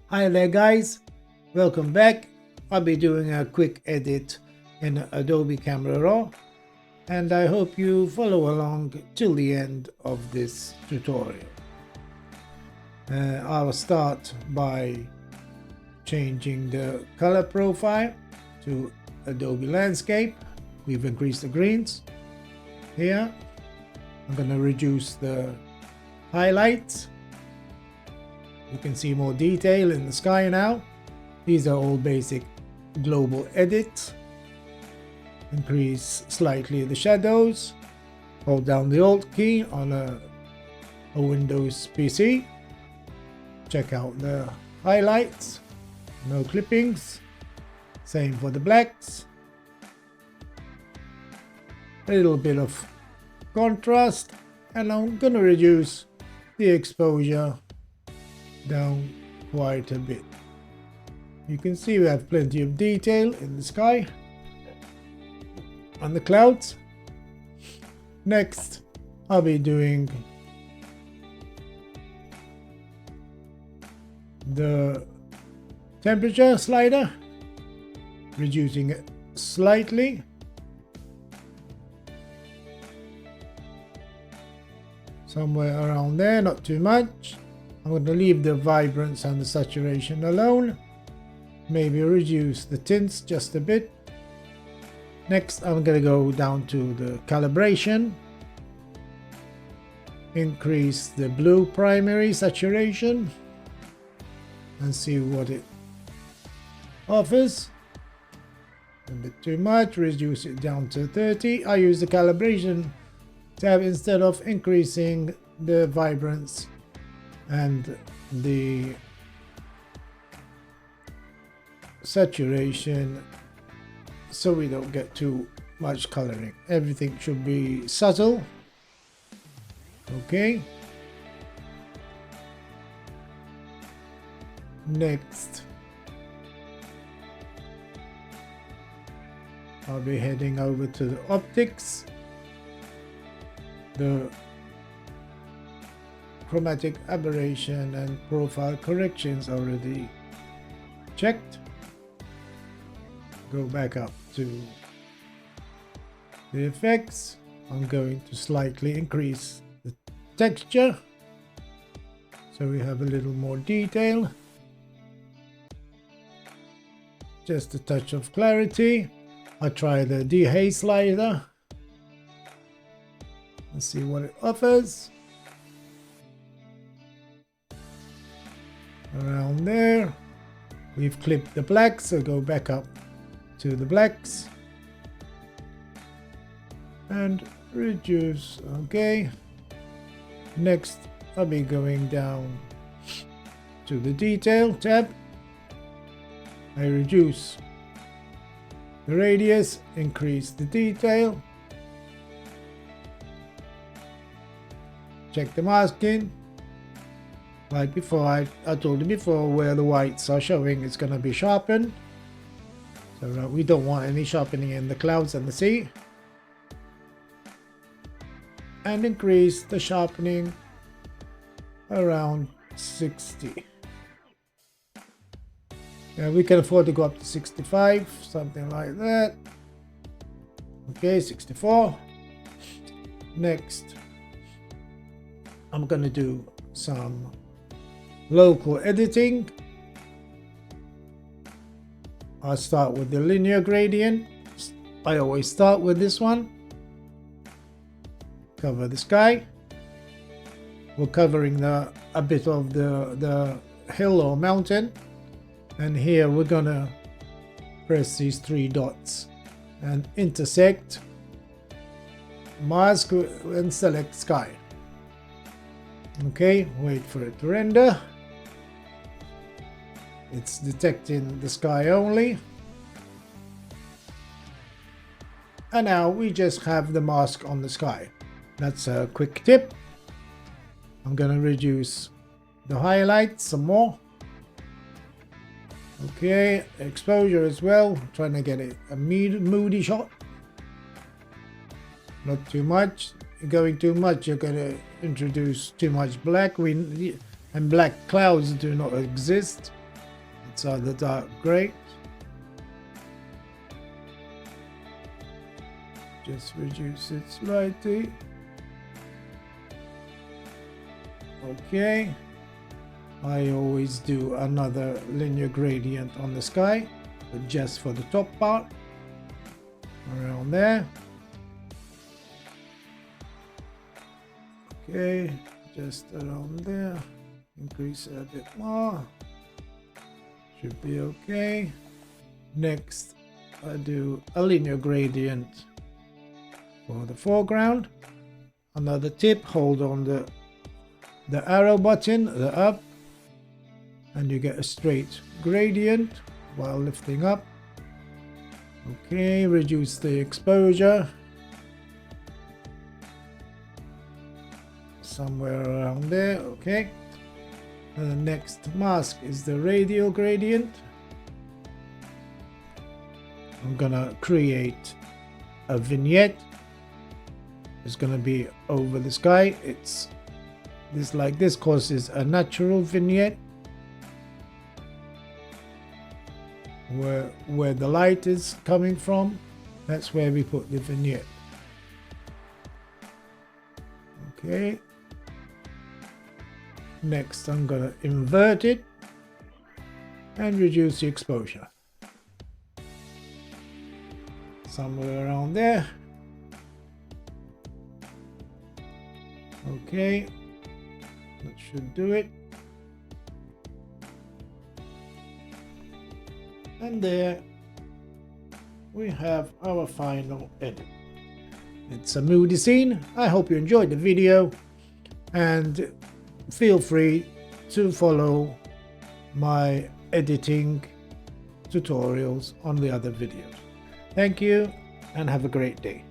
Hi there guys, welcome back. I'll be doing a quick edit in Adobe Camera Raw and I hope you follow along till the end of this tutorial. I'll start by changing the color profile to Adobe Landscape. We've increased the greens. Here I'm going to reduce the highlights. You can see more detail in the sky now. These are all basic global edits. Increase slightly the shadows. Hold down the Alt key on a Windows PC. Check out the highlights. No clippings. Same for the blacks. A little bit of contrast. And I'm going to reduce the exposure down quite a bit. You can see we have plenty of detail in the sky and the clouds. Next, I'll be doing the temperature slider, reducing it slightly. Somewhere around there, not too much. I'm going to leave the vibrance and the saturation alone. Maybe reduce the tints just a bit. Next, I'm going to go down to the calibration. Increase the blue primary saturation. And see what it offers. A bit too much. Reduce it down to 30. I use the calibration tab instead of increasing the vibrance and the saturation, so we don't get too much coloring. Everything should be subtle. Okay. Next, I'll be heading over to the optics. The chromatic aberration and profile corrections already checked. Go back up to the effects. I'm going to slightly increase the texture so we have a little more detail. Just a touch of clarity. I'll try the dehaze slider and see what it offers. Around there. We've clipped the blacks, so go back up to the blacks and reduce. Okay. Next, I'll be going down to the detail tab. I reduce the radius, increase the detail. Check the masking. Like before, I told you before, where the whites are showing, it's going to be sharpened. So we don't want any sharpening in the clouds and the sea. And increase the sharpening around 60. Yeah, we can afford to go up to 65, something like that. Okay, 64. Next, I'm going to do some local editing. I'll start with the linear gradient. I always start with this one. Cover the sky. We're covering a bit of the hill or mountain, and here we're gonna press these three dots and intersect, mask and select sky. Okay, wait for it to render. It's detecting the sky only. And now we just have the mask on the sky. That's a quick tip. I'm gonna reduce the highlights some more. Okay, exposure as well. Trying to get it a moody shot. Not too much. Going too much, you're gonna introduce too much black. And black clouds do not exist. Lights are the dark gray. Just reduce it slightly. Okay. I always do another linear gradient on the sky, but just for the top part. Around there. Okay, just around there. Increase it a bit more. Should be okay. Next, I do a linear gradient for the foreground. Another tip, hold on the arrow button, the up, and you get a straight gradient while lifting up. Okay, reduce the exposure. Somewhere around there, okay. And the next mask is the radial gradient. I'm gonna create a vignette. It's gonna be over the sky. It's this like this causes a natural vignette where the light is coming from. That's where we put the vignette. Okay. Next, I'm gonna invert it and reduce the exposure. Somewhere around there. Okay, that should do it. And there we have our final edit. It's a moody scene. I hope you enjoyed the video, and feel free to follow my editing tutorials on the other videos. Thank you and have a great day.